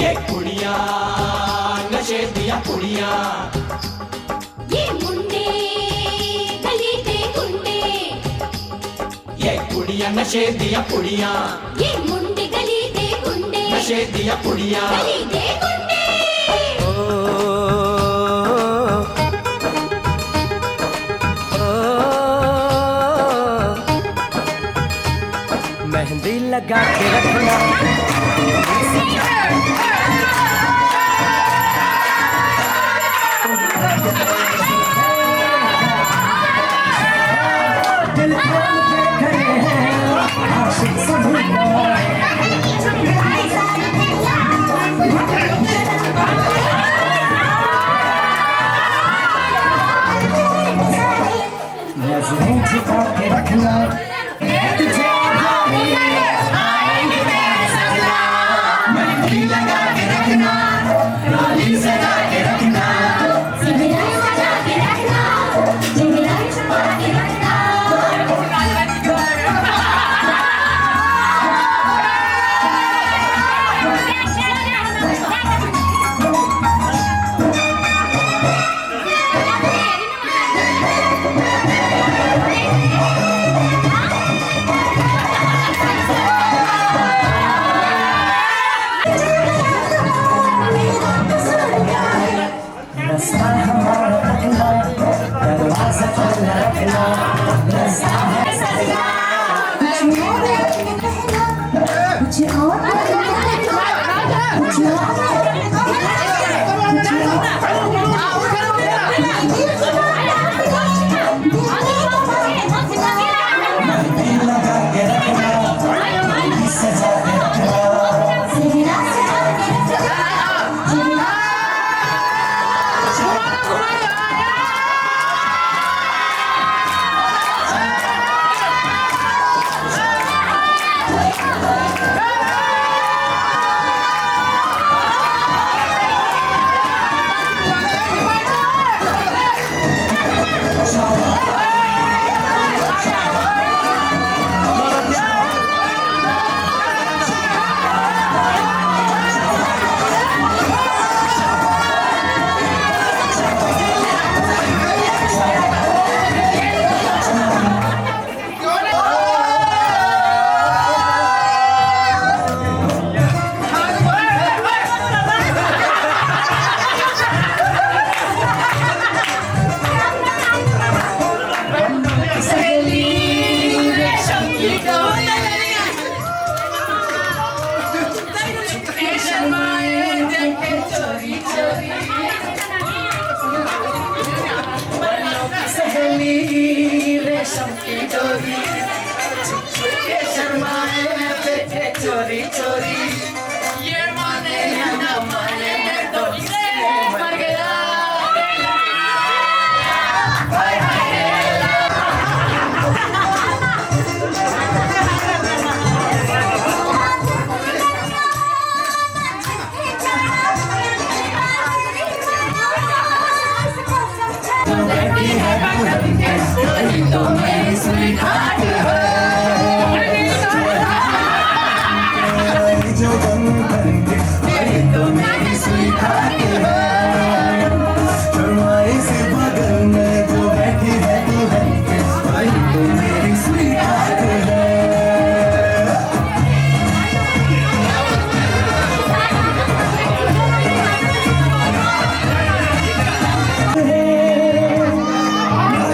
ये कुड़िया नशे दिया कुड़िया, ये मुंडे गली दे गुंडे, ये कुड़िया नशे दिया कुड़िया, ये मुंडे गली दे गुंडे, नशे दिया कुड़िया, गली दे गुंडे। मेहंदी लगा के रखना दिल नजरें झुका के रखना चोरी चोरी ये माने या ना माने मैं तो मर गया। हाय तो मेरी स्वीटहार्ट है जो बन करके वही तो मेरी स्वीटहार्ट है। शर्माए से बगल में जो बैठी है तू है वही तो मेरी स्वीटहार्ट है।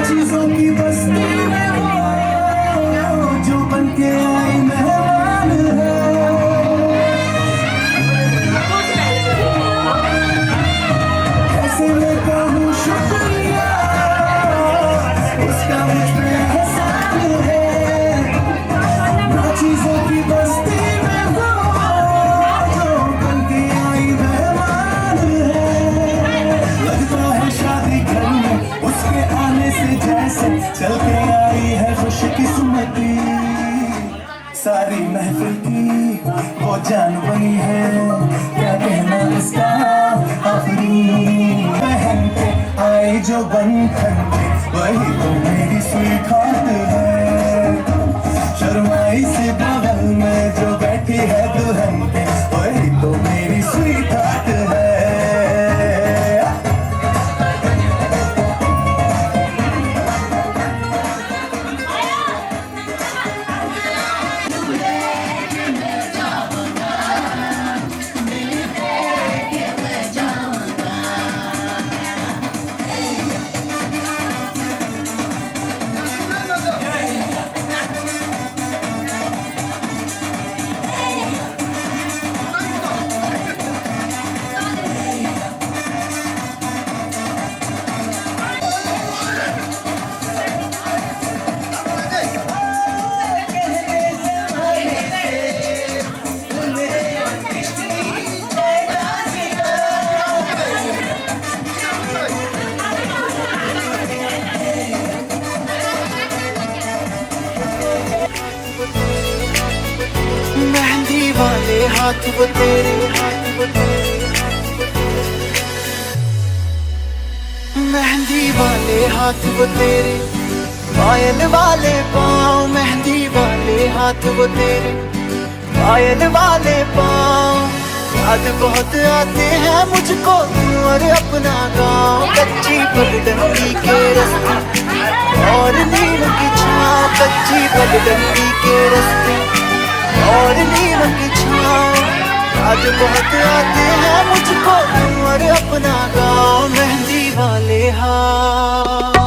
चीजों की बस्ती में वो जो बन के आई मेहमान है। ऐसे में कहूँ शुक्रिया उसका मुझ पे एहसान है। चीजों की बस्ती में वो जो बन के आई मेहमान है। लगता है शादी घर में उसके आने से जैसे चल के आई है खुशकिस्मती। सारी महफिल की वो जान बनी है क्या कहना इसका आखिरी। बहन के आई जो बन के वही तो मेरी स्वीटहार्ट है। शर्माई से बगल में जो बैठी है दुल्हन के वही तो मेरी स्वीट हाथ वो तेरे, हाथ वो तेरे, हाथ वो तेरे। मेहंदी वाले हाथ वो तेरे, पायल वाले पाँव, मेहंदी वाले हाथ वो तेरे, पायल वाले पाँव। याद बहुत आते हैं मुझको तू और अपना गाँव। कच्ची पगडंडी के रास्ते और नीम की छाँव, कच्ची पगडंडी के रास्ते और नीम की छाँव। याद बहुत आते हैं मुझको तू और अपना गाँव। मेहंदी वाले हाथ,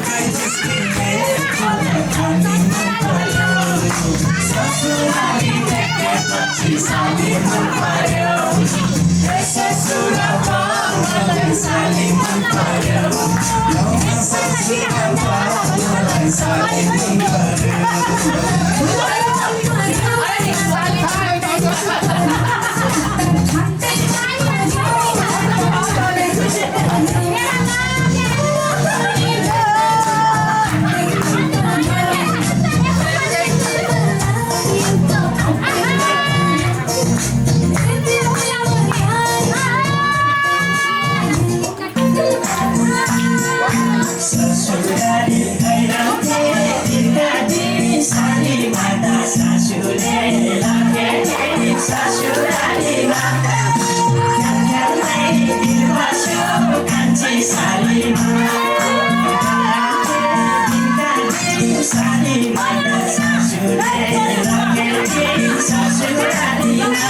गई जिसकी खाली मन पर्यो ससुराली देखे बच्ची साली मन पर्यो ससुरावा मलाई साली मन पर्यो ससुरावा मलाई साली मन पर्यो ससुराली गइरथे दिनदी साली माता ससुरले लागे ससुरालीमा ख्यालै दिलबस्यो कान्छी सालीमा साली माता ससुरले लागे ससुरालीमा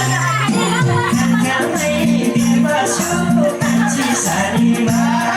ख्यालै दिलबस्यो कान्छी सालीमा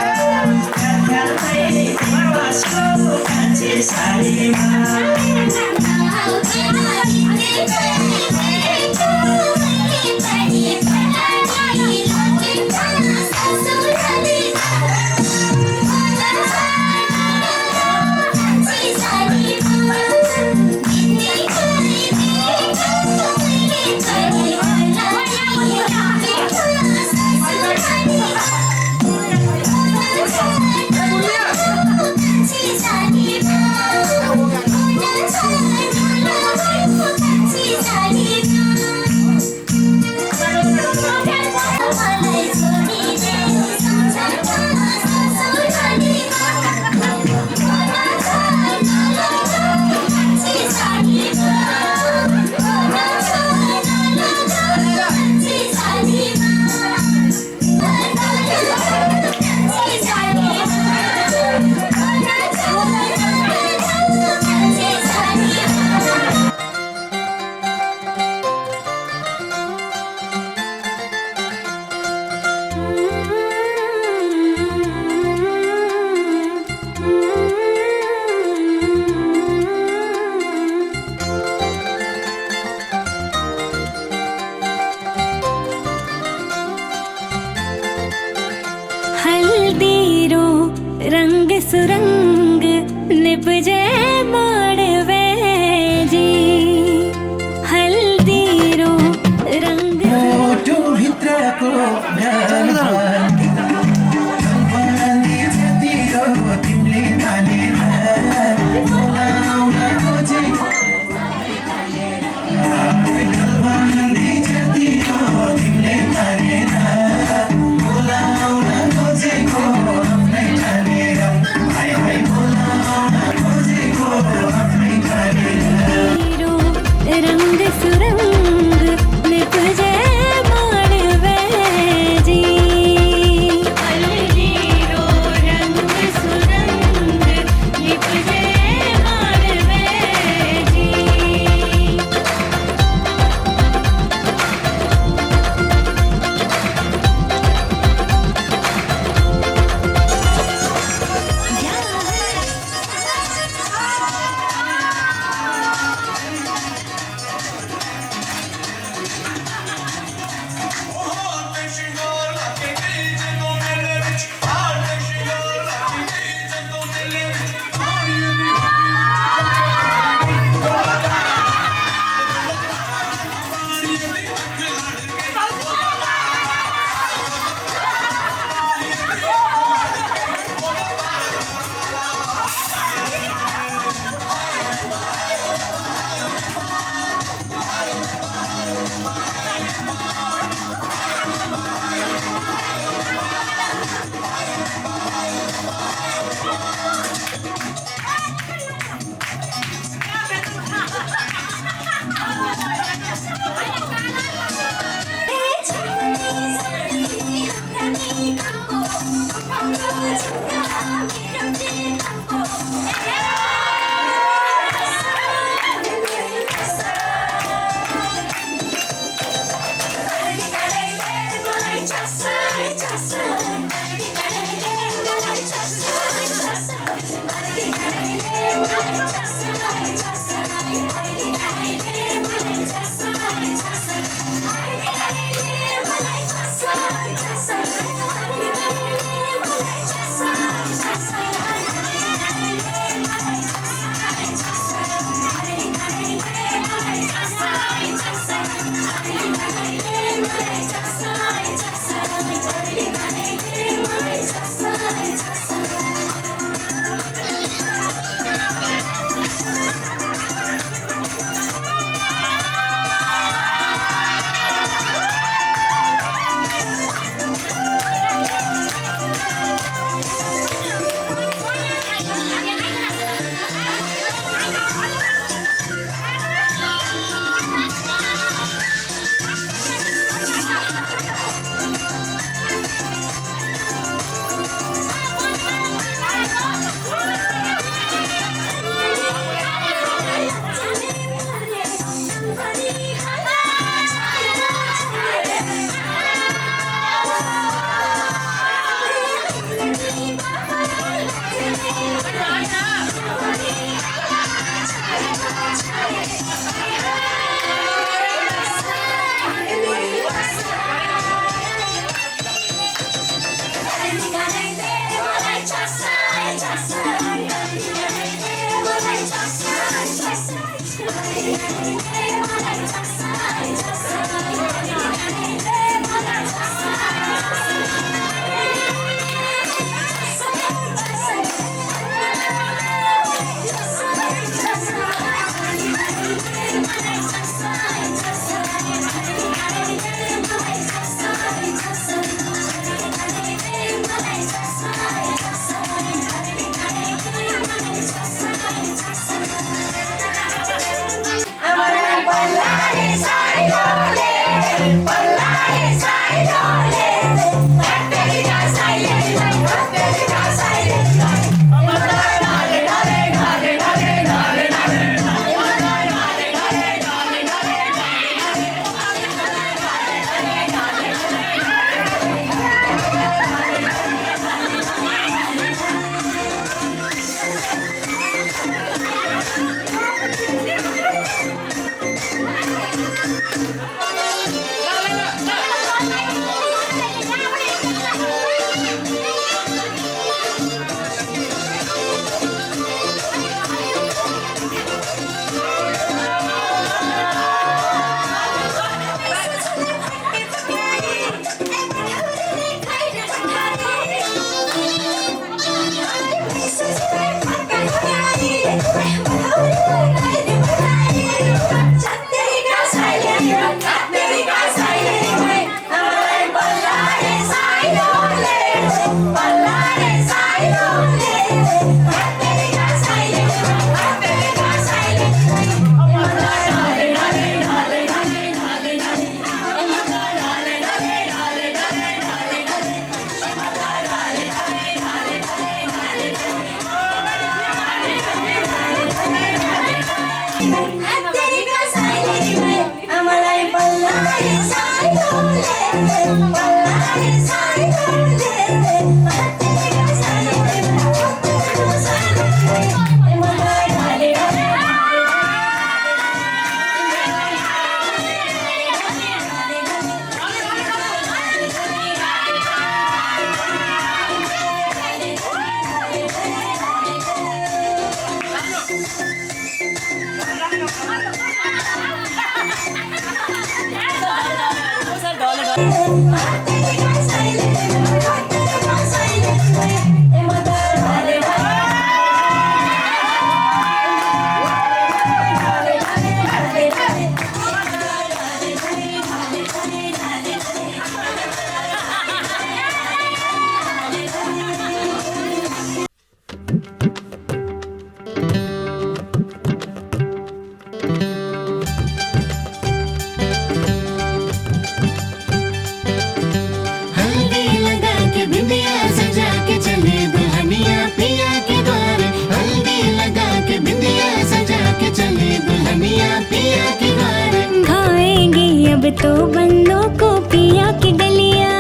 तो बंदों को पिया की डलिया,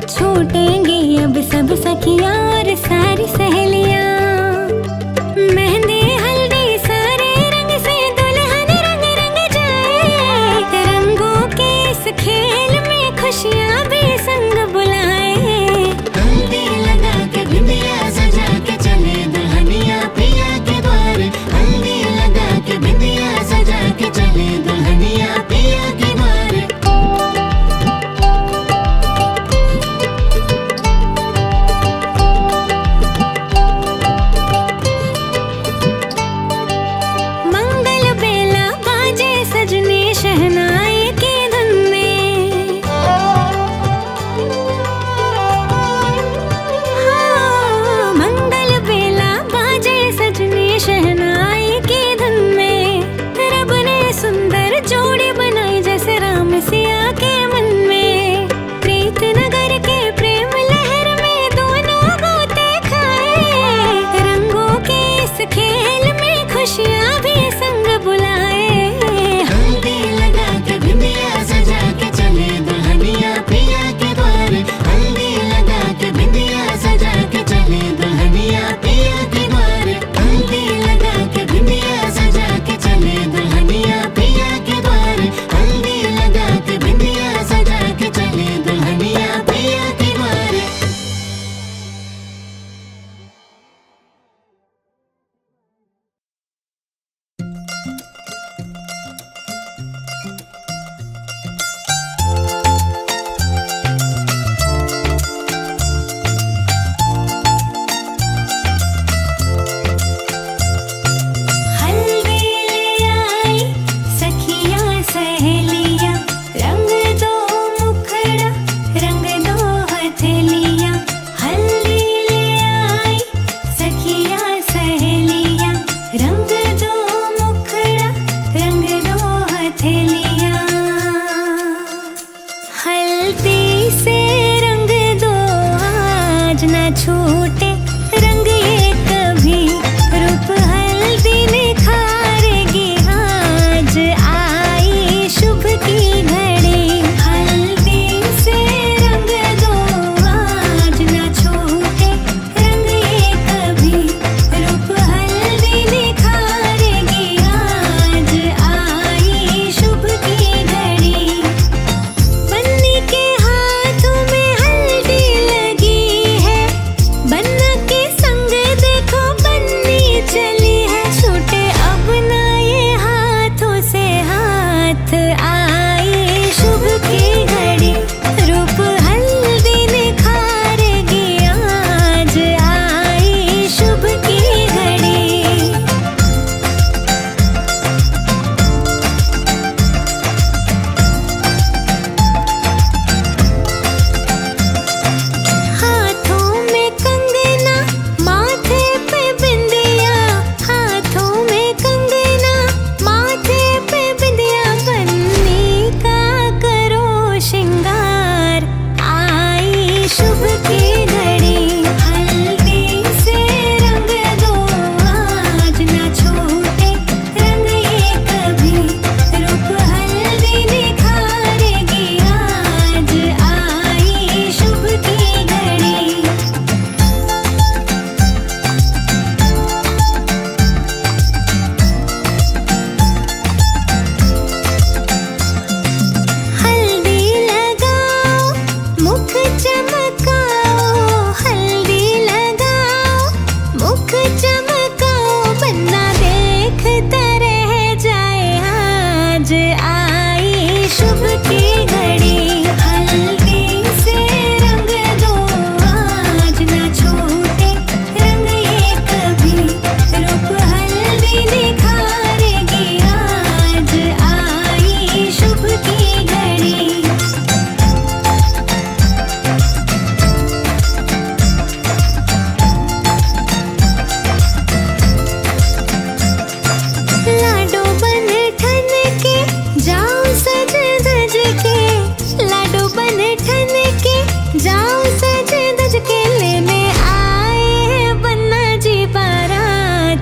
छूटेंगी अब सब सखियां और सारी सहेलियां। मेहंदी हल्दी सारे रंग से दुल्हन रंग रंग जाए, रंगों के इस खेल में खुशियां भी संग बुलाए। हल्दी लगा के बिंदिया सजा के चले दुल्हनिया पिया के द्वार, हल्दी लगा के बिंदिया सजा के चले दुल्हनिया पिया के द्वार।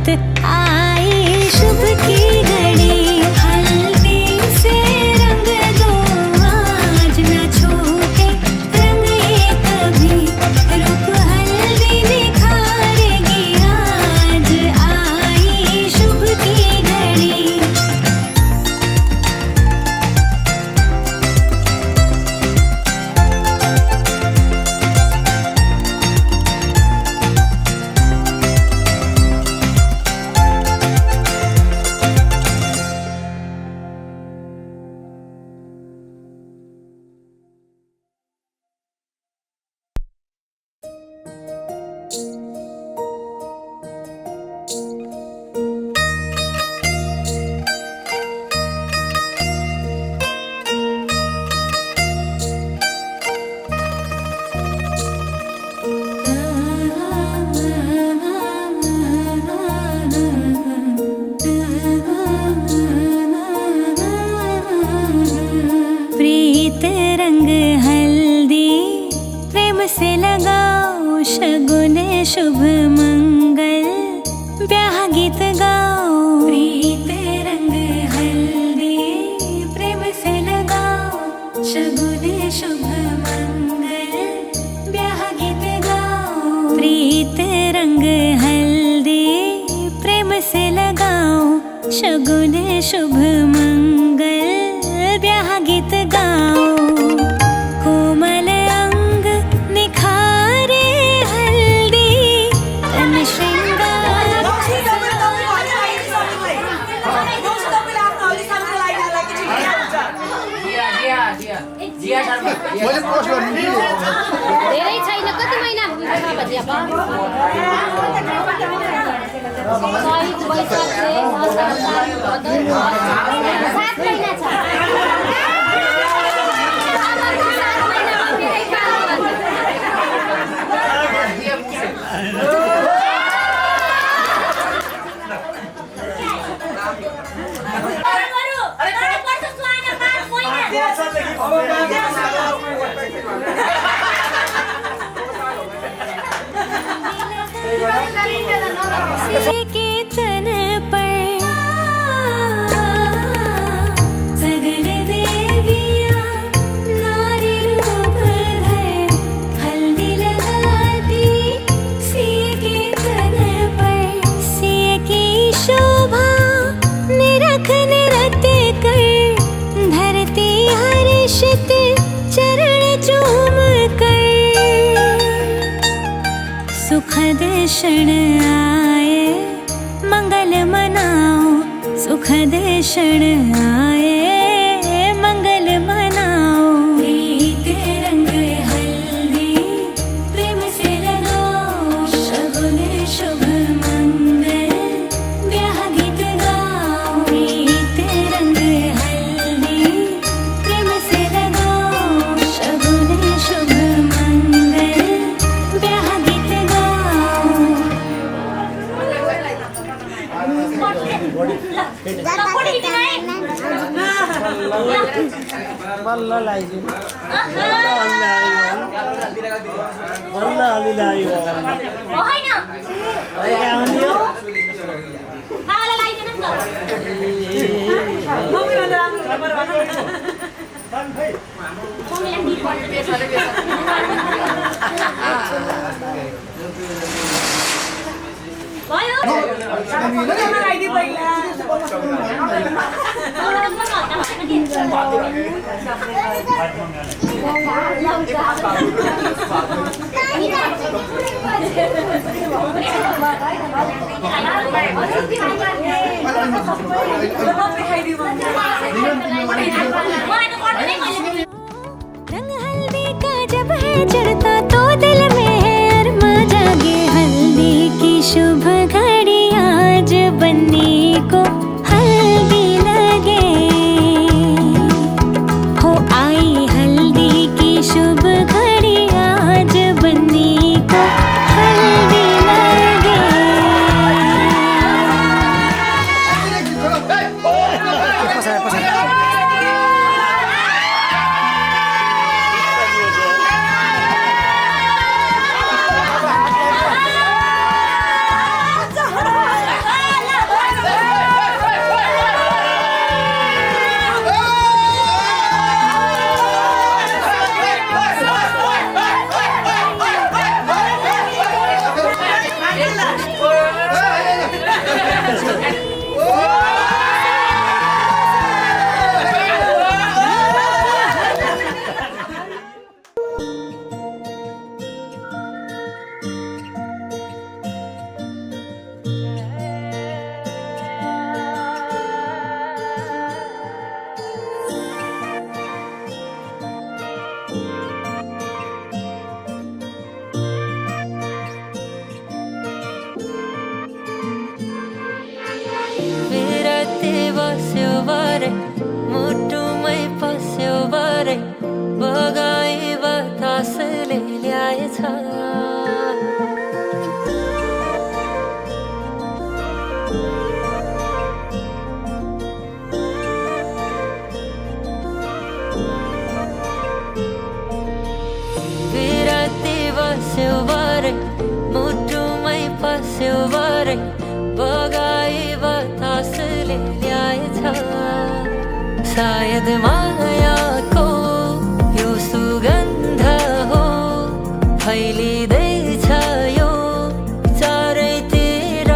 रात आई शुभ की घड़ी हल्दी से रंग दो आज न छूटे रंग ये कभी रूप हल्दी निखारेगी आज आई शुभ की घड़ी प्रीत रंग हल्दी प्रेम से लगाओ शगुन शुभ मंगल ब्याह गीत गाओ प्रीत रंग हल्दी प्रेम से लगाओ शगुन शुभ मंगल ब्याह गीत गाओ प्रीत रंग हल्दी प्रेम से लगाओ शगुन शुभ मंगल ब्याह गीत गाओ कोमल अंग निखारे हल्दी तन श्रृंगार धेरै छैन कति महिना भजिया के तन पर सगल देवियां नारी रूप धर हल्दी लगाती सिए के तन पर सिए की शोभा निरख निरत कर धरती हर्षित चरण चूम कर सुखद क्षण आए मंगल मनाओ सुखद क्षण आए मंगल मनाओ प्रीत रंग हल्दी प्रेम से लगाओ शगुन शुभ मंगल ब्याह गीत गाओ प्रीत रंग हल्दी प्रेम से लगाओ शगुन शुभ मंगल ब्याह गीत गाओ बल्ल लाइदियो बल्ल अलि लाग्यो आउने रंग हल्दी का जब है चढ़ता तो दिल में है अरमा जागे हल्दी की शुभ घड़ी आज बनने को हल्दी लगे हो आई हल्दी की शुभ घड़ी आज बनने को हल्दी लगे सायद मायाको यो सुगन्ध हो फैलिँदैछ यो चारैतिर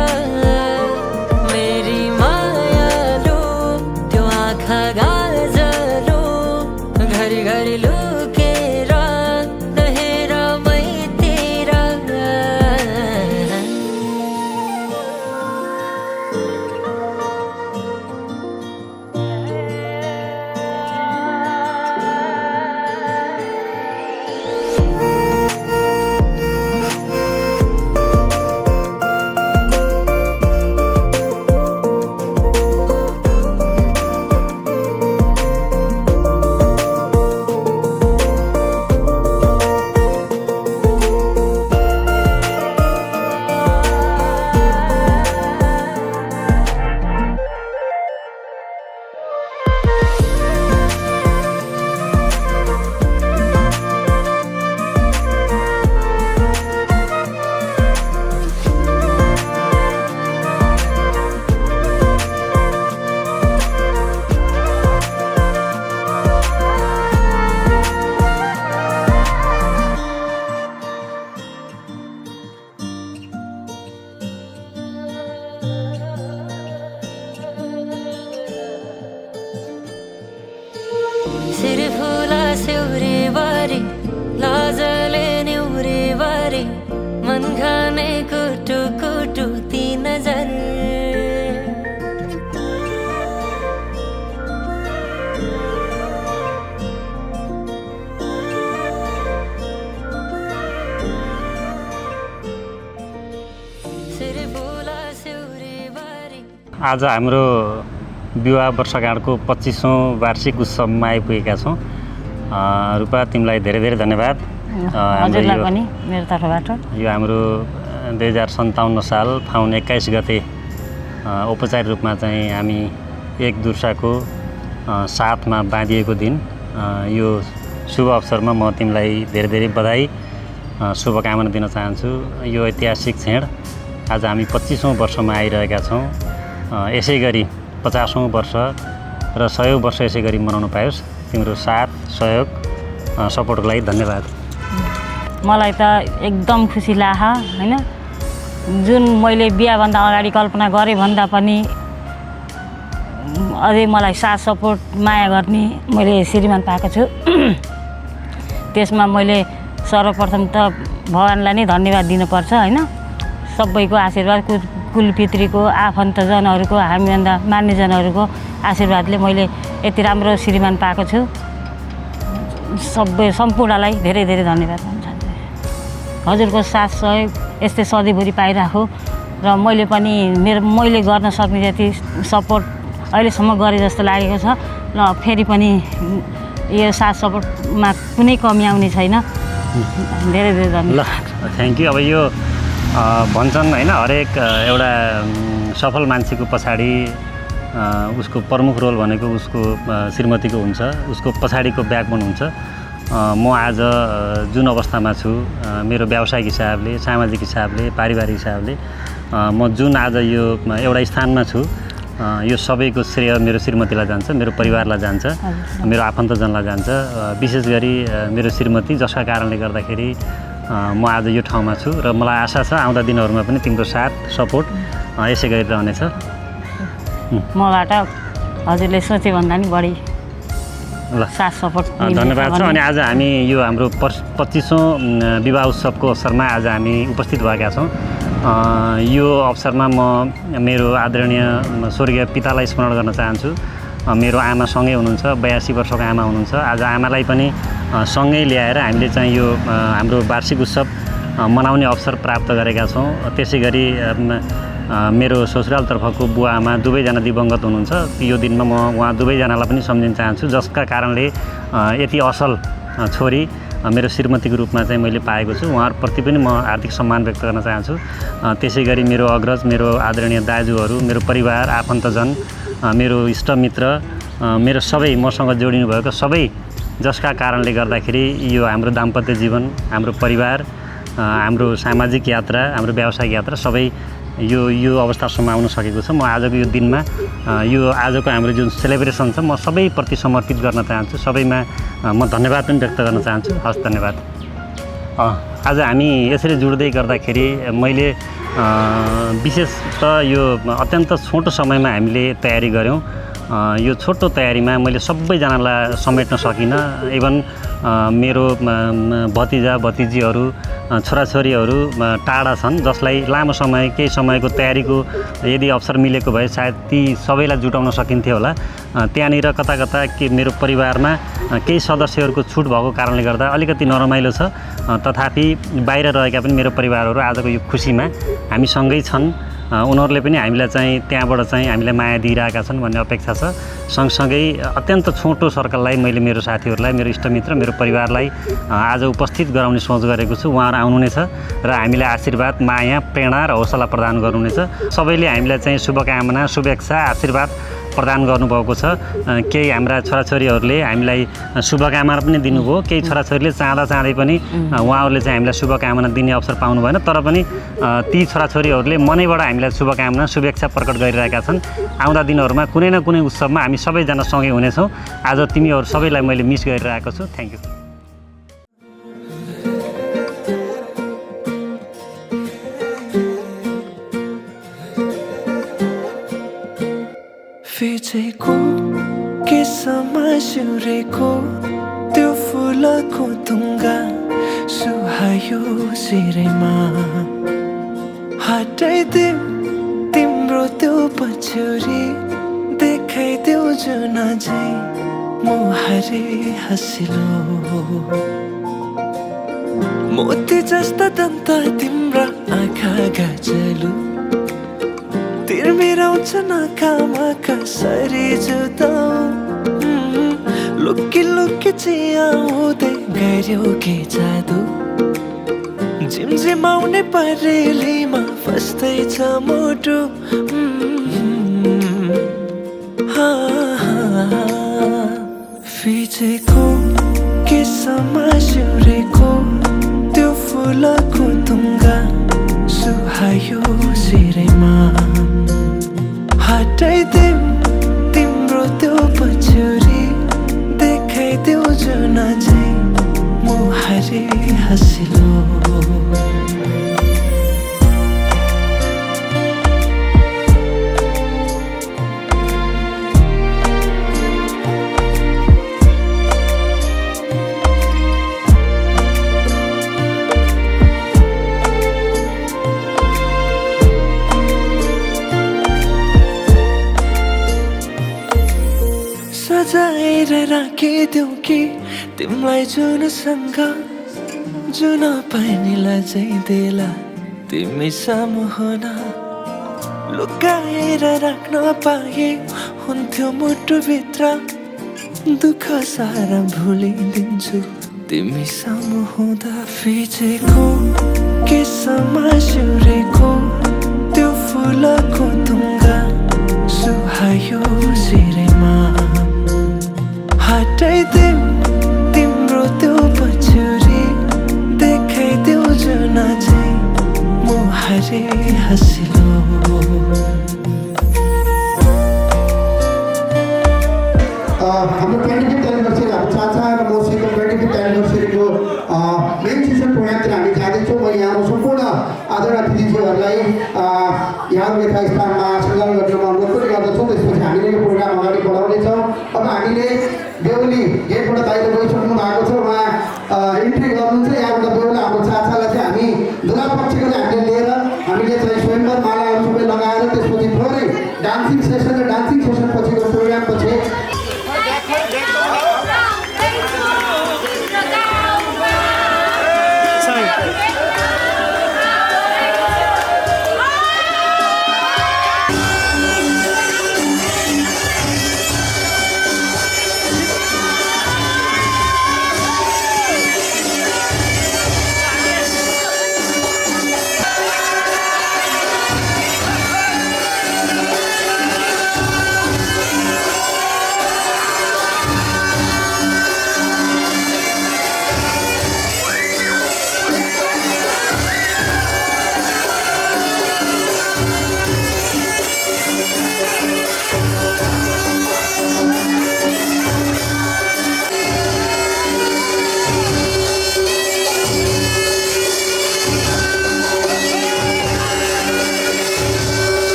मेरी मायालु त्यो आँखा गाजलो घरि घरि लुकेर नहेर मैतिर सिर फुला सिउरे बारी लाजले न्युरे बारी मन खाने कुटु कुटु ती नजर सिर फुला सिउरे बारी। आज हाम्रो विवाह वर्षगाँठको 25औं वार्षिक उत्सवमा आइपुगेका छौँ। रूपा तिमीलाई धेरै धेरै धन्यवाद। हजुरलाई पनि मेरो तर्फबाट। यो हाम्रो 2057 साल फाउन 21 गते औपचारिक रूपमा चाहिँ हामी एक दुर्साको साथमा बाँधिएको दिन। यो शुभ अवसरमा म तिमीलाई धेरै धेरै बधाई शुभकामना दिन चाहन्छु। यो ऐतिहासिक क्षण आज हामी 25औं वर्षमा आइरहेका छौँ। यसै गरी 50औं वर्ष र 100औं वर्ष यसै गरी मनाउन पायोस्। तिम्रो साथ सहयोग सपोर्टको लागि धन्यवाद। मलाई त एकदम खुसी लाग्यो हैन। जुन मैले बिहाभन्दा अगाडि कल्पना गरेँ भन्दा पनि अझै मलाई साथ सपोर्ट माया गर्ने मैले श्रीमान पाएको छु। त्यसमा मैले सर्वप्रथम त भगवान्लाई नै धन्यवाद दिनुपर्छ हैन। सबैको आशीर्वाद कुलपितृको आफन्तजनहरूको हामीभन्दा मान्यजनहरूको आशीर्वादले मैले यति राम्रो श्रीमान पाएको छु। सबै सम्पूर्णलाई धेरै धेरै धन्यवाद भन्न चाहन्छु। हजुरको साथ सहयोग यस्तै सधैँभरि पाइराखो र मैले पनि मैले गर्न सक्ने जति सपोर्ट अहिलेसम्म गरे जस्तो लागेको छ र फेरि पनि यो साथ सपोर्टमा कुनै कमी आउने छैन। धेरै धेरै धन्यवाद। Thank you. अब यो भन्छन् होइन, हरेक एउटा सफल मान्छेको पछाडि उसको प्रमुख रोल भनेको उसको श्रीमतीको हुन्छ, उसको पछाडिको ब्याकबोन हुन्छ। म आज जुन अवस्थामा छु, मेरो व्यावसायिक हिसाबले, सामाजिक हिसाबले, पारिवारिक हिसाबले म जुन आज यो एउटा स्थानमा छु, यो सबैको श्रेय मेरो श्रीमतीलाई जान्छ, मेरो परिवारलाई जान्छ, मेरो आफन्तजनलाई जान्छ। विशेष गरी मेरो श्रीमती, जसका कारणले गर्दाखेरि म आज यो ठाउँमा छु र मलाई आशा छ आउँदा दिनहरूमा पनि तिम्रो साथ सपोर्ट यसै गरी रहनेछ। मबाट हजुरले सोचे भन्दा नि बढी साथ सपोर्ट धन्यवाद छ। अनि आज हामी यो हाम्रो 25औं विवाह उत्सवको अवसरमा आज हामी उपस्थित भएका छौँ। यो अवसरमा म मेरो आदरणीय स्वर्गीय पितालाई स्मरण गर्न चाहन्छु। मेरो आमा सँगै हुनुहुन्छ, 82 वर्षको आमा हुनुहुन्छ। आज आमालाई पनि सँगै ल्याएर हामीले चाहिँ यो हाम्रो वार्षिक उत्सव मनाउने अवसर प्राप्त गरेका छौँ। त्यसै गरी मेरो ससुरालतर्फको बुवा आमा दुवैजना दिवंगत हुनुहुन्छ। यो दिनमा म उहाँ दुवैजनालाई पनि सम्झिन चाहन्छु, जसका कारणले यति असल छोरी मेरो श्रीमतीको रूपमा चाहिँ मैले पाएको छु। उहाँहरूप्रति पनि म हार्दिक सम्मान व्यक्त गर्न चाहन्छु। त्यसै गरी मेरो अग्रज, मेरो आदरणीय दाजुहरू, मेरो परिवार, आफन्तजन, मेरो इष्टमित्र, मेरो सबै मसँग जोडिनु भएको सबै, जसका कारणले गर्दाखेरि यो हाम्रो दाम्पत्य जीवन, हाम्रो परिवार, हाम्रो सामाजिक यात्रा, हाम्रो व्यावसायिक यात्रा सबै यो अवस्थासम्म आउन सकेको छ। म आजको यो दिनमा यो आजको हाम्रो जुन सेलिब्रेसन छ म सबैप्रति समर्पित गर्न चाहन्छु। सबैमा म धन्यवाद पनि व्यक्त गर्न चाहन्छु। हस्, धन्यवाद। आज हामी यसरी जुड्दै गर्दाखेरि मैले विशेष त यो अत्यन्त छोटो समयमा हामीले तयारी गऱ्यौँ। यो छोटो तयारीमा मैले सबैजनालाई समेट्न सकिनँ। इभन मेरो भतिजा भतिजीहरू छोराछोरीहरू टाढा छन्, जसलाई लामो समय केही समयको तयारीको यदि अवसर मिलेको भए सायद ती सबैलाई जुटाउन सकिन्थ्यो होला। त्यहाँनिर कता कता के मेरो परिवारमा केही सदस्यहरूको छुट भएको कारणले गर्दा अलिकति नरमाइलो छ। तथापि बाहिर रहेका पनि मेरो परिवारहरू आजको यो खुसीमा हामीसँगै छन्। उनीहरूले पनि हामीलाई चाहिँ त्यहाँबाट चाहिँ हामीलाई माया दिइरहेका छन् भन्ने अपेक्षा छ। सँगसँगै अत्यन्त छोटो सर्कललाई मैले मेरो साथीहरूलाई, मेरो इष्टमित्र, मेरो परिवारलाई आज उपस्थित गराउने सोच गरेको छु। उहाँहरू आउनुहुनेछ र हामीलाई आशीर्वाद, माया, प्रेरणा र हौसला प्रदान गर्नुहुनेछ। सबैले हामीलाई चाहिँ शुभकामना, शुभेच्छा, आशीर्वाद प्रदान गर्नुभएको छ। केही हाम्रा छोराछोरीहरूले हामीलाई शुभकामना पनि दिनुभयो। केही छोराछोरीले चाँदै पनि उहाँहरूले चाहिँ हामीलाई शुभकामना दिने अवसर पाउनु भएन। तर पनि ती छोराछोरीहरूले मनैबाट हामीलाई शुभकामना, शुभेच्छा प्रकट गरिरहेका छन्। आउँदा दिनहरूमा कुनै न कुनै उत्सवमा हामी सबैजना सँगै हुनेछौँ। आज तिमीहरू सबैलाई मैले मिस गरिरहेको छु। Thank you. फिचेको केसमा सिउरेको त्यो फुलको तुङ्गा सुहायो शिरमा हटाइदेऊ तिम्रो त्यो पछ्यौरी देखाइदेऊ जुन झै मुहारी हँसिलो मोती जस्ता दन्त तिम्रा आँखा गजलु तिर्मिराउँछ नाकामा कसरी जुदाउ लुकी लुकी चियाउँदै गऱ्यौ के जादु झिमझिमाउने परेलीमा फस्दैछ मुटु फिचेको केसमा सिउरेको त्यो फुलको तुङ्गा सुहायो शिरमा हटाइदेऊ तिम्रो त्यो पछ्यौरी देखाइदेऊ जुन झै मुहारी हँसिलो सजाएर राखिदेऊ कि तिमीलाई जुनसँग जुन पानीलाई चाहिँ देला तिमी सामु हुन लुकाएर राख्न पाए हुन्थ्यो मुटुभित्र दुःख सारा भुलिदिन्छु तिमी सामु हुँदा फिचेको केसमा सिउरेको त्यो फुलको तुङ्गा सुहायो शिरमा हटाइदेऊ तिम्रो त्यो पछ्यौरी देखाइदेऊ जुन झै मुहारी हँसिलो हाम्रो 25th एनिभर्सरी हाम्रो चाचा र मौसीको 25th एनिभर्सरीको मेन सिजन प्रोग्रामतिर हामी जाँदैछौँ। म यहाँ सम्पूर्ण आदरणीय दिदीज्यूहरूलाई यहाँहरूको यथास्थानमा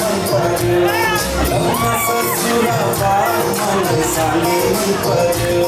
मन पर्यो लग्न ससुरा मलाई साली मन पर्यो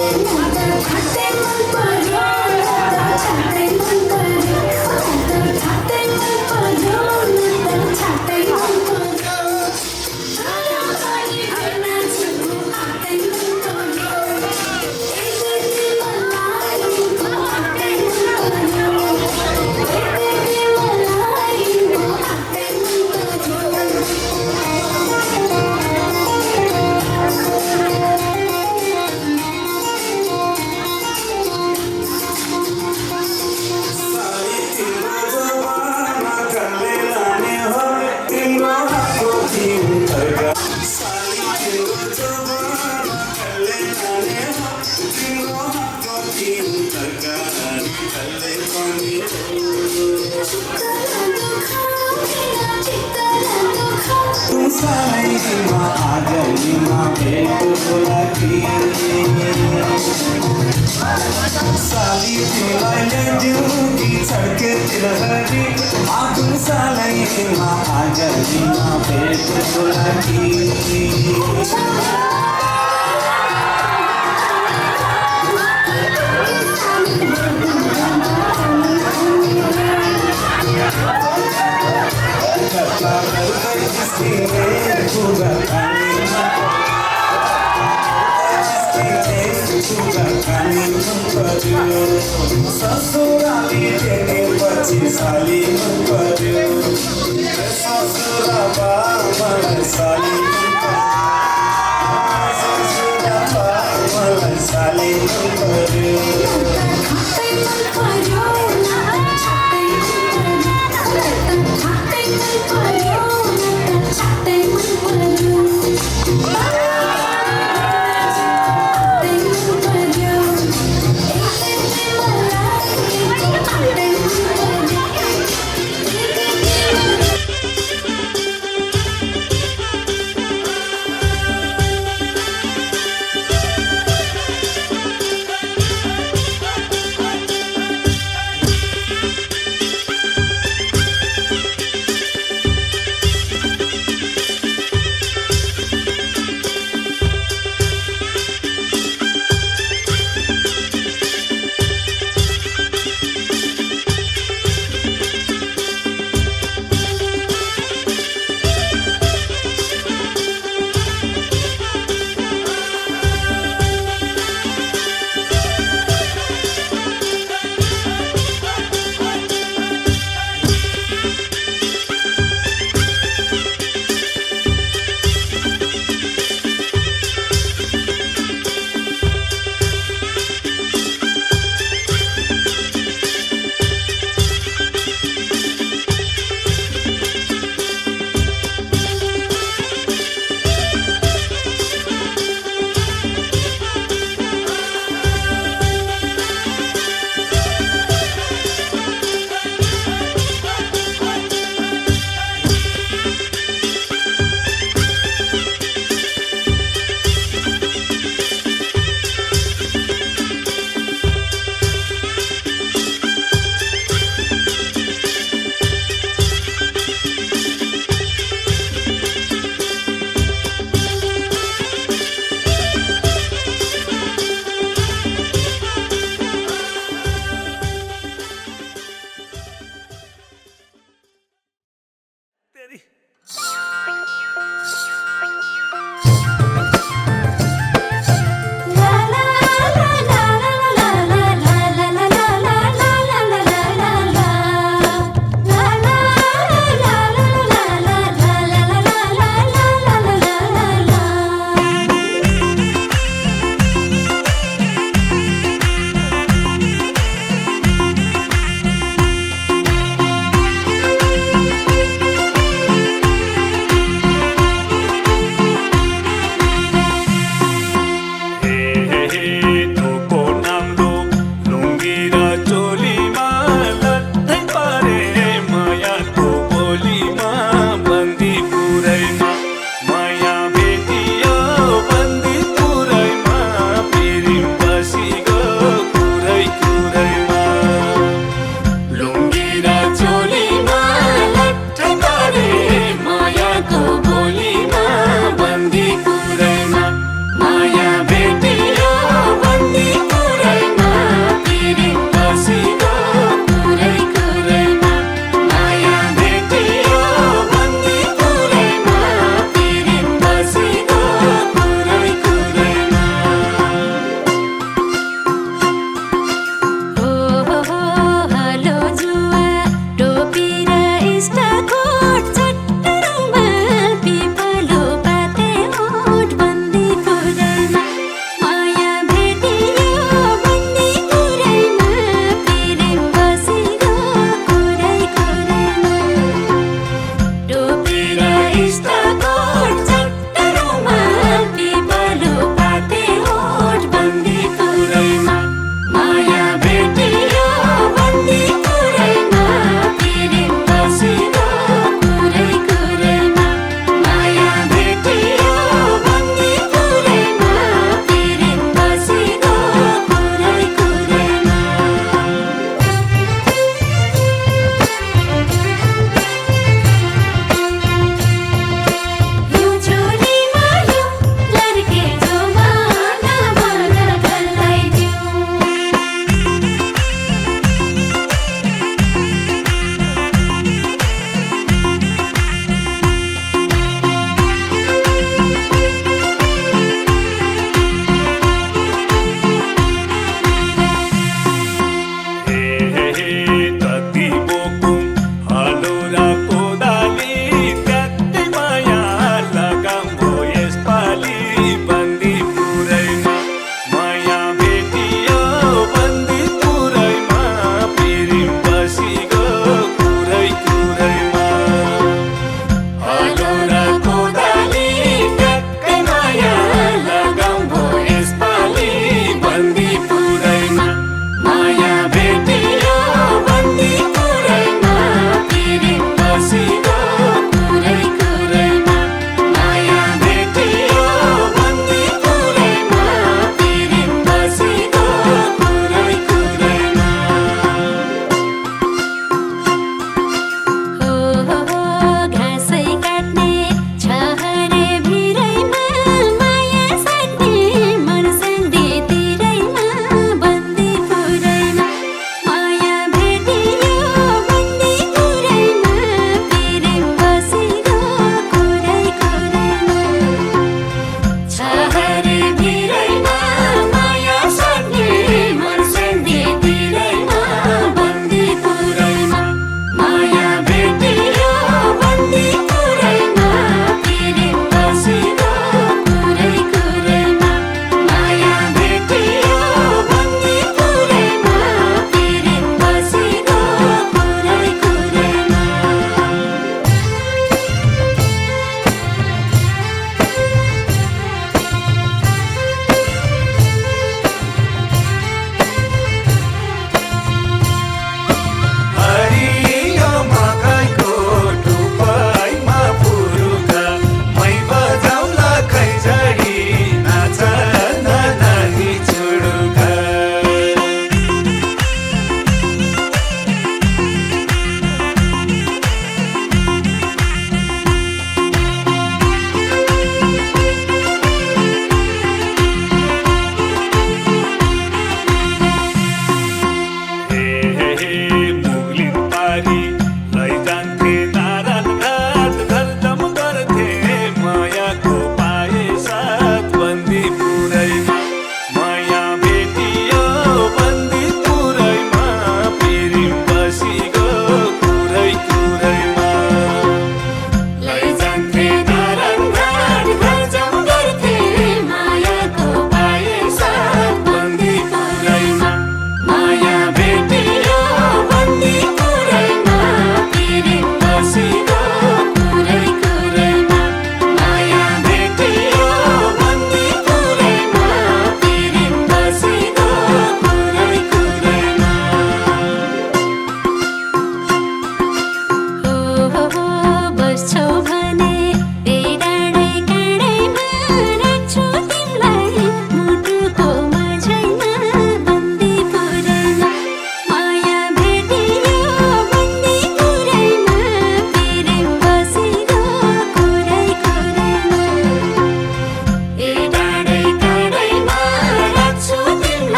सालैमा आगलीमा भेट बोलाकी साली तिमीलाई ल्याइदिउँ कि छड्के तिलहरी आगुन सालैमा आगलीमा भेट बोलाकी ससुराली देखेपछि साली मन पर्यो ससुरा बाबालाई साली मन पर्यो ससुरा बाबालाई साली मन पर्यो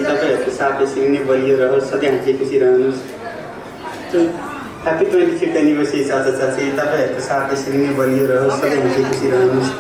तपाईँहरूको साथ यसरी नै बलियो रहोस्, सधैँ हाँसी खुसी रहनुहोस्। ह्याप्पी 25th एनिभर्सरी चाचा चाची, तपाईँहरूको साथ यसरी नै बलियो रहोस्, सधैँ हाँसी खुसी रहनुहोस्।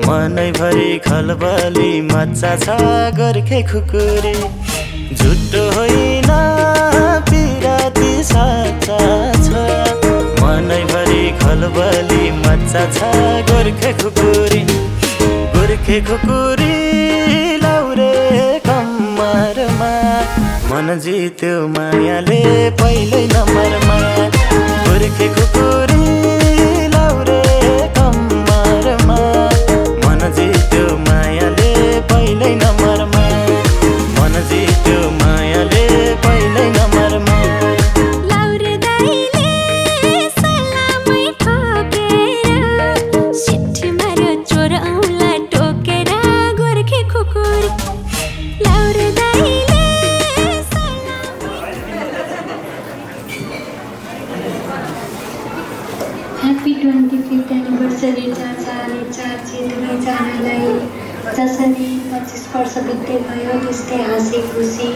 मनैभरि खलबली मच्चा छ गोर्खे खुकुरी, झुटो होइन पिराती साचा छ। मनैभरि खलबली मच्चा छ गोर्खे खुकुरी, गोर्खे खुकुरी लाउरे कम्मरमा, मन जित्यो मायाले पहिल्यै नम्बरमा। गोर्खे खुकुरी लाउरे कम्मरमा, मन जित्यो मायाले पहिल्यै नम्बरमा, मन जित्यो मायाले पहिल्यै नम्बरमा। लाउरे दाइले सलामै ठोकेर, सिट्ठी मार्यो चोर औँला टोकेर गोर्खे खुकुरी। लाउरे दाइले ह्याप्पी 25th एनिभर्सरी चाचा अनि चाची दुवैजनालाई। जसरी 25 वर्ष बित्दै गयो त्यस्तै हाँसी खुसी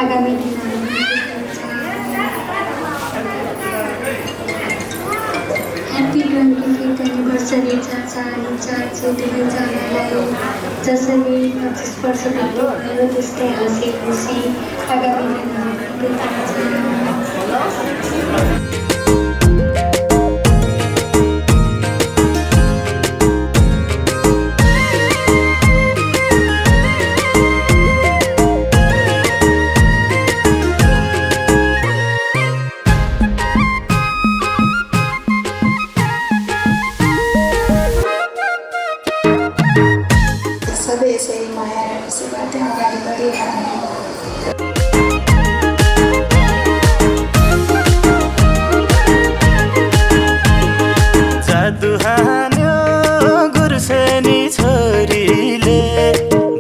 आगामी दिनहरूमा ह्याप्पी 25th एनिभर्सरी चाचा अनि चाची दुवैजनालाई। जसरी 25 वर्ष बित्दै गयो त्यस्तै हाँसी खुसी आगामी दिनहरूमा सबै यसरी माया र खुसीबाट अगाडि बढिरहनु। जादु हान्यो गुर्सेनी छोरीले,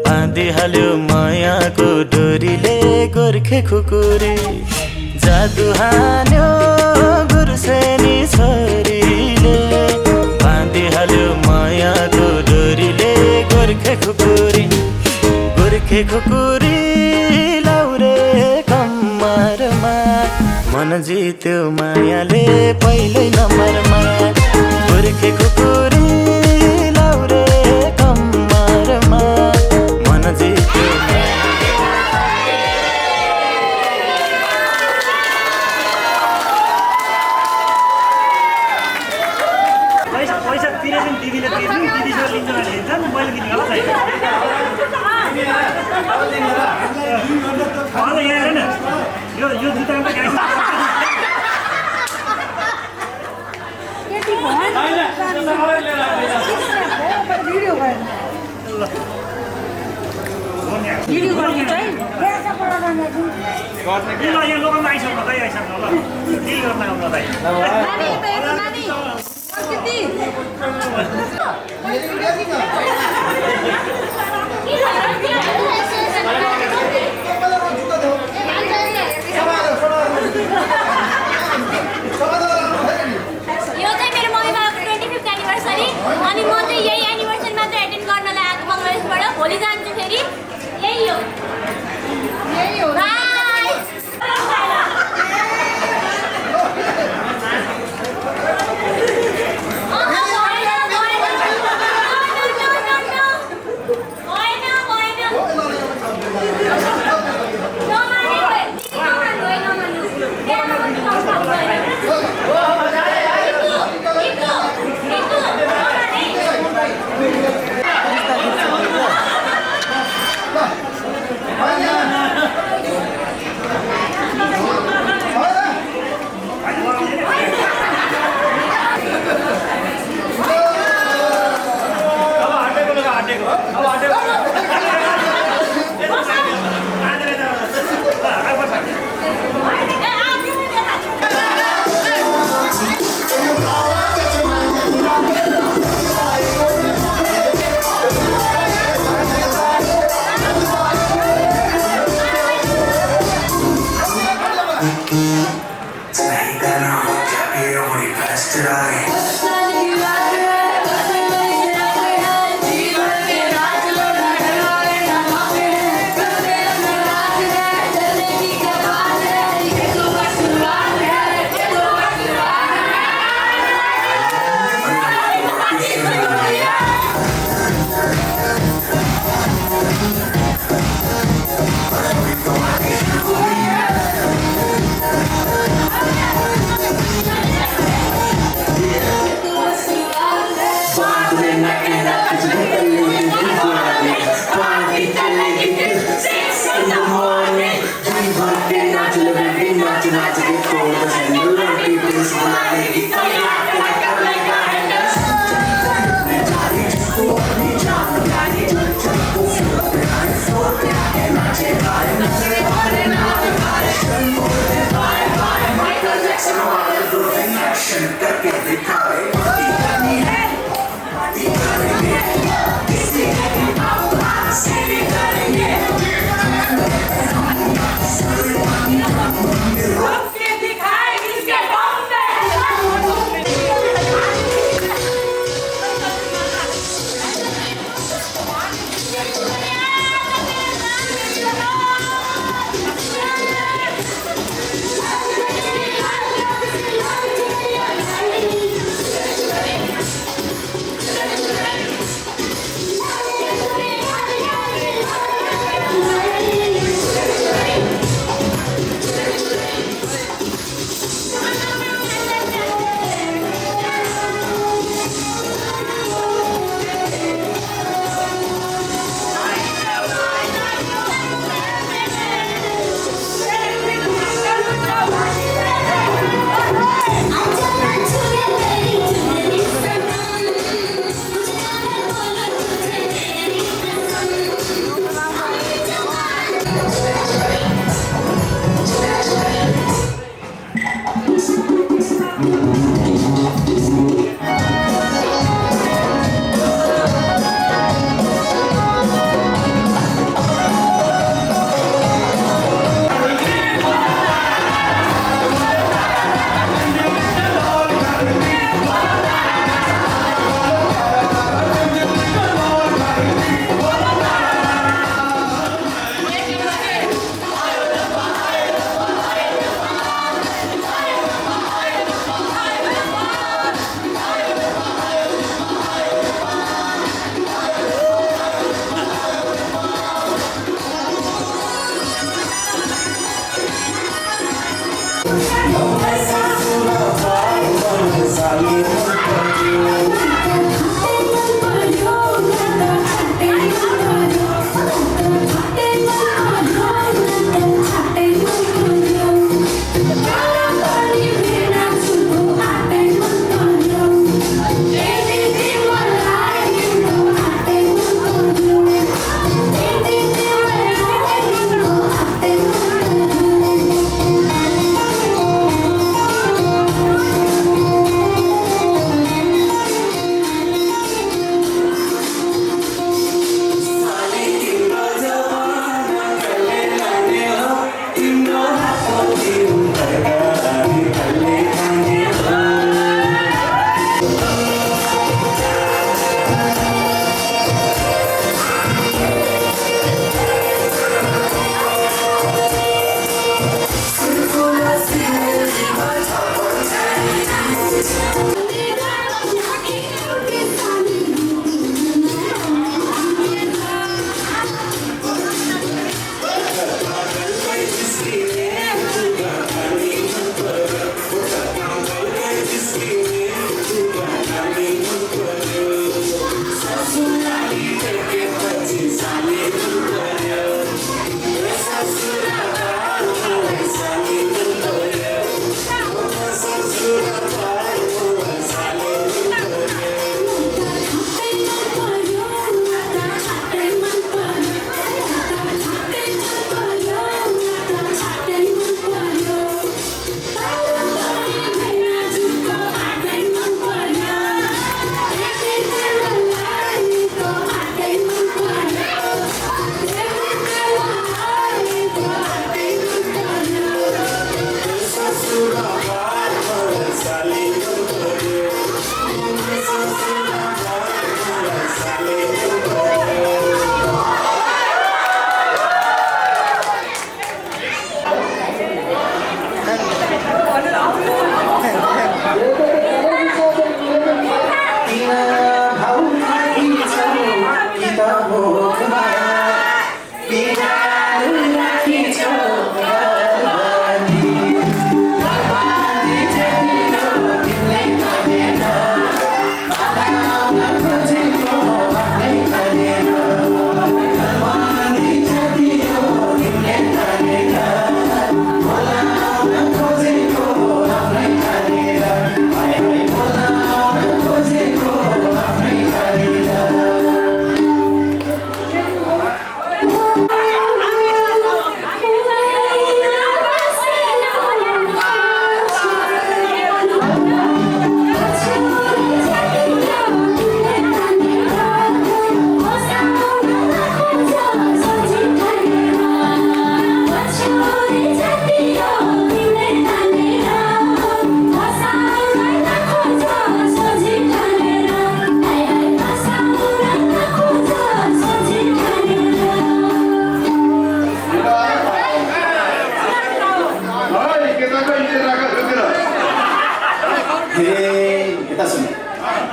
बाँधिहाल्यो मायाको डोरीले गोर्खे खुकुरी। जादु हान्यो गुर्सेनी छोरीले, बाँधिहाल्यो मायाको डोरीले गोर्खे खुकुरी, गोर्खे खुकुरी लाउरे कम्मरमा, मन जित्यो मायाले पहिल्यै नम्बरमा। गोर्खे खुकुरी लाउरे कम्मरमा, मन जित्यो पैसा तिरे पनि दिदीले तिर्नु, दिदीसँग लिन्छ भने लिन्छ, मैले दिने होला छैन। यहाँ हेर्न यो जुत्तामा त गाई यहाँ लोकलमा आइसक्नु दाइ, आइसक्नु ल डिल गर्न आउनु दाइ। यो चाहिँ मेरो मम्मी बाबाको 25th एनिभर्सरी अनि म चाहिँ यही एनिभर्सरी मात्र एटेन्ड गर्नलाई आएको बङ्गलादेशबाट। भोलि जान्छु फेरि। यही हो बाई। नाच के तोड़ दे सैंडल पीपल्स बुलाने की करने का हैंडल जारी जिसको अपनी जान जानी चल को फ्लोर पे आए फ्लोर पे आके नाचे गाए नखरे वाले नाच गाए बोलते बाय बाय माइकल जैक्सन वाले ड्राइंग एक्शन करके दिखाए पार्टी करनी है पार्टी करेंगे किसी की बाबा से भी करेंगे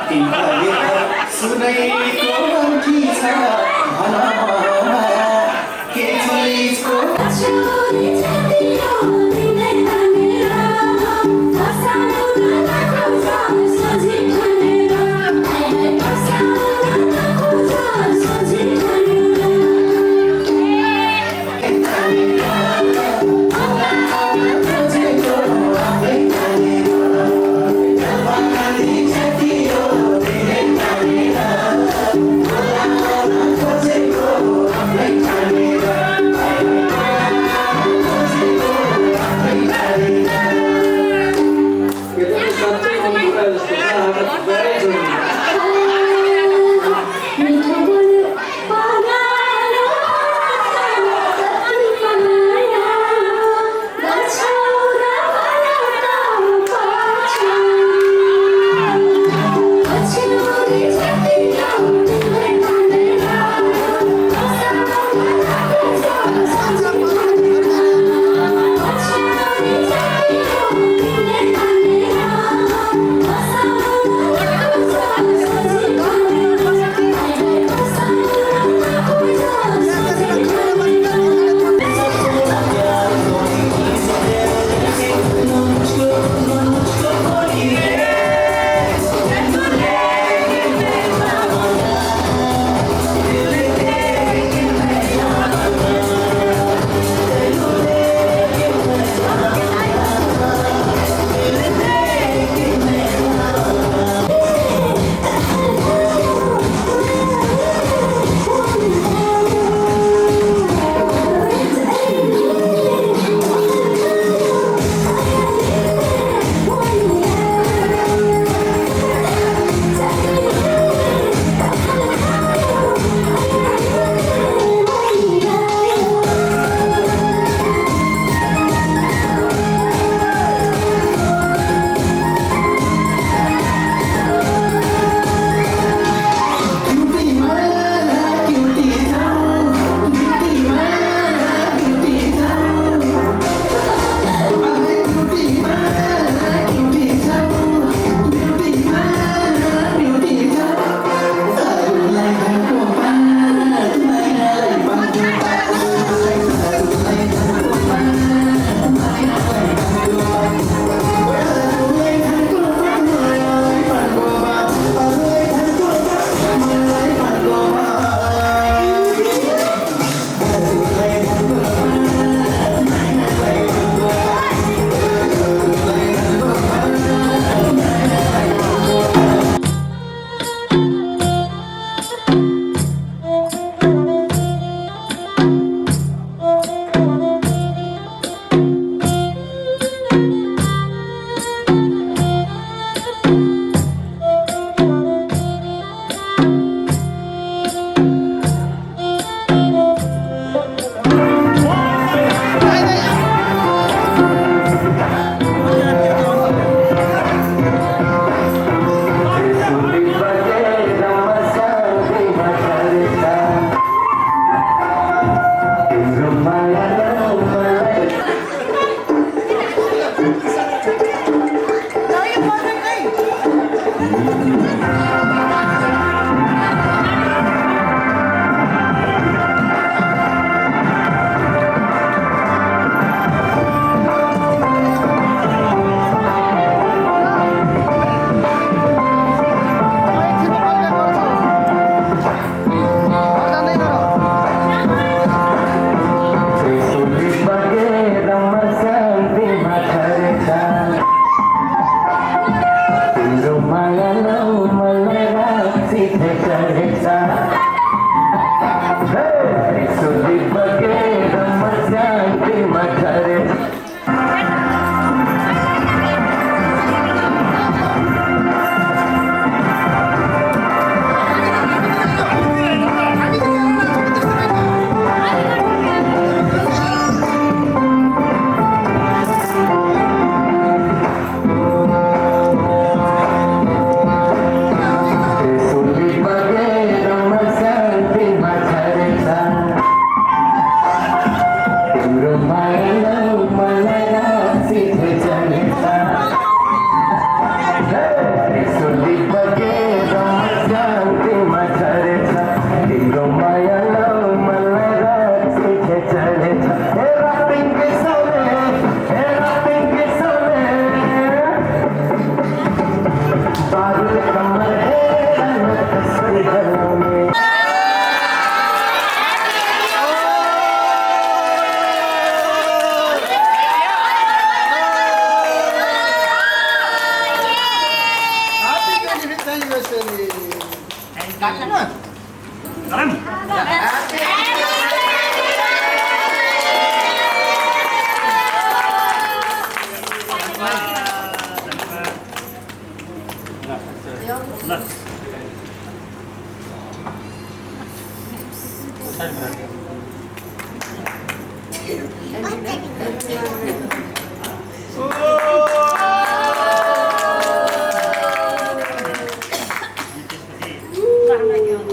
तिमीले सुनेको मर्की छ भनमा के चोइसको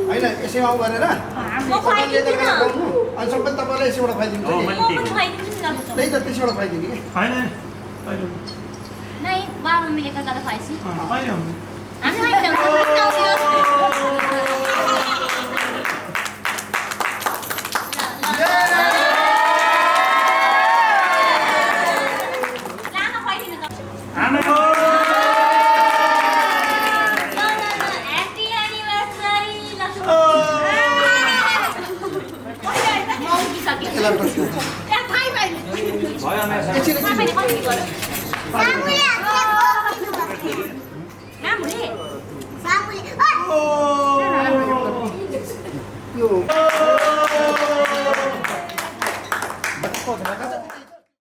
होइन यसै आउँ गरेर म खुवाइदिन्छु न। अनि सबै तपाईँलाई यसैबाट खुवाइदिन्छ हो, कि मैले म दिएको। पनि खुवाइदिन्छु नि ल। त्यही त त्यसबाट खुवाइदिने कि नहीं बाबा मम्मीले गर्दा त खुवाएपछि होइन हामी खाइदिन्छौँ। लामा खुवाइदिनु त। ह्याप्पी एनिभर्सरी ल। म उठिसकेँ। यसलाई बस्नु। थाहै भएन। एकछिन तपाईँले कति गर्नु?